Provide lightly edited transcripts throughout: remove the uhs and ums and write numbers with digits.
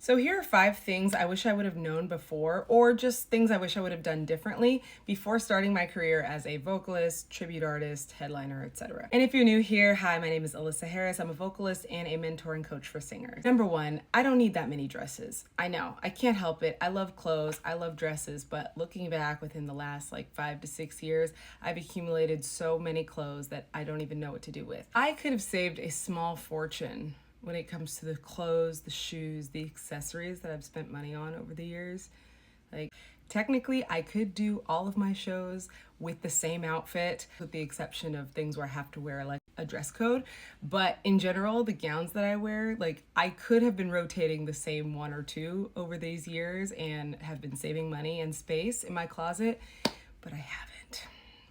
So here are 5 things I wish I would have known before, or just things I wish I would have done differently before starting my career as a vocalist, tribute artist, headliner, etc. And if you're new here, hi, my name is Alyssa Harris. I'm a vocalist and a mentor and coach for singers. Number 1, I don't need that many dresses. I know, I can't help it. I love clothes, I love dresses, but looking back within the last 5 to 6 years, I've accumulated so many clothes that I don't even know what to do with. I could have saved a small fortune when it comes to the clothes, the shoes, the accessories that I've spent money on over the years. Technically, I could do all of my shows with the same outfit, with the exception of things where I have to wear a dress code. But in general, the gowns that I wear, I could have been rotating the same 1 or 2 over these years and have been saving money and space in my closet, but I haven't.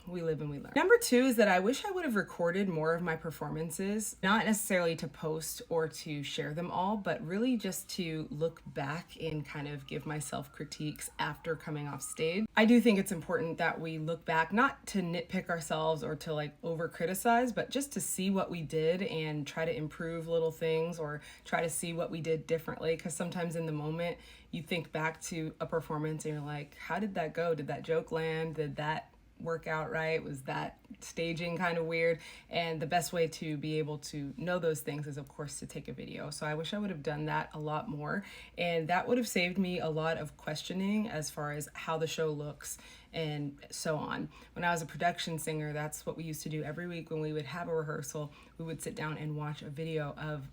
We live and we learn. Number 2 is that I wish I would have recorded more of my performances, not necessarily to post or to share them all, but really just to look back and kind of give myself critiques after coming off stage. I do think it's important that we look back, not to nitpick ourselves or to over criticize, but just to see what we did and try to improve little things or try to see what we did differently. Because sometimes in the moment you think back to a performance and you're like, how did that go? Did that joke land? Did that work out right? Was that staging kind of weird? And the best way to be able to know those things is, of course, to take a video. So I wish I would have done that a lot more, and that would have saved me a lot of questioning as far as how the show looks and so on. When I was a production singer, that's what we used to do every week. When we would have a rehearsal, we would sit down and watch a video of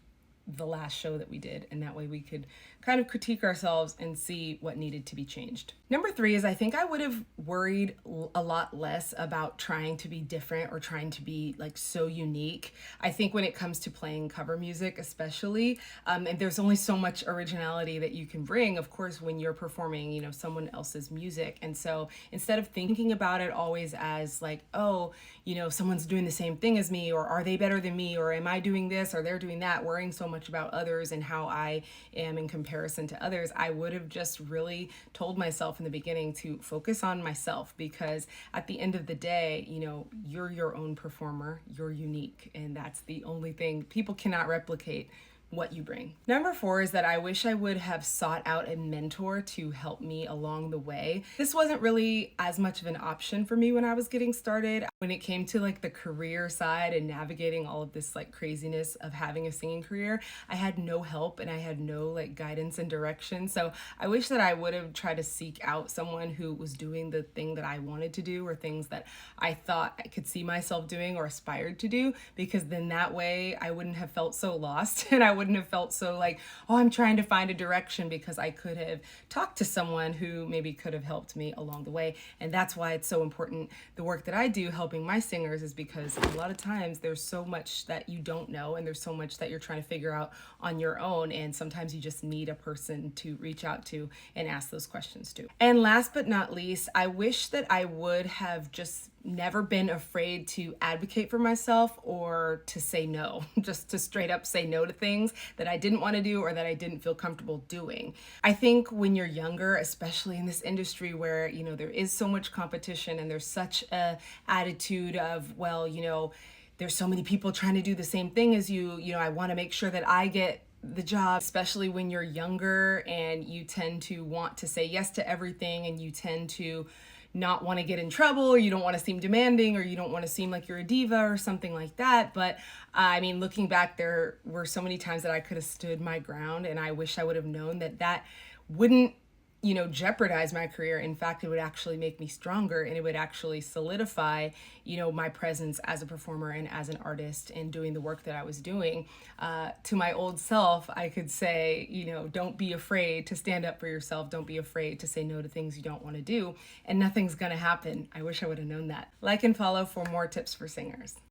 the last show that we did, and that way we could kind of critique ourselves and see what needed to be changed. Number 3 is I think I would have worried a lot less about trying to be different or trying to be so unique. I think when it comes to playing cover music especially, and there's only so much originality that you can bring, of course, when you're performing someone else's music. And so instead of thinking about it always as oh, someone's doing the same thing as me, or are they better than me, or am I doing this or they're doing that, worrying so much about others and how I am in comparison to others, I would have just really told myself in the beginning to focus on myself, because at the end of the day, you're your own performer, you're unique, and that's the only thing. People cannot replicate what you bring. Number 4 is that I wish I would have sought out a mentor to help me along the way. This wasn't really as much of an option for me when I was getting started. When it came to the career side and navigating all of this craziness of having a singing career, I had no help and I had no guidance and direction. So I wish that I would have tried to seek out someone who was doing the thing that I wanted to do, or things that I thought I could see myself doing or aspired to do, because then that way I wouldn't have felt so lost and I wouldn't have felt so oh, I'm trying to find a direction, because I could have talked to someone who maybe could have helped me along the way. And that's why it's so important, the work that I do helping my singers, is because a lot of times there's so much that you don't know, and there's so much that you're trying to figure out on your own, and sometimes you just need a person to reach out to and ask those questions to. And last but not least, I wish that I would have just never been afraid to advocate for myself or to say no, just to straight up say no to things that I didn't want to do or that I didn't feel comfortable doing. I think when you're younger, especially in this industry where, there is so much competition and there's such a attitude of, well, there's so many people trying to do the same thing as you, I want to make sure that I get the job, especially when you're younger and you tend to want to say yes to everything, and you tend to not want to get in trouble, or you don't want to seem demanding, or you don't want to seem like you're a diva or something like that. But looking back, there were so many times that I could have stood my ground, and I wish I would have known that wouldn't jeopardize my career. In fact, it would actually make me stronger, and it would actually solidify, my presence as a performer and as an artist and doing the work that I was doing. To my old self, I could say, don't be afraid to stand up for yourself. Don't be afraid to say no to things you don't want to do, and nothing's gonna happen. I wish I would have known that. Like and follow for more tips for singers.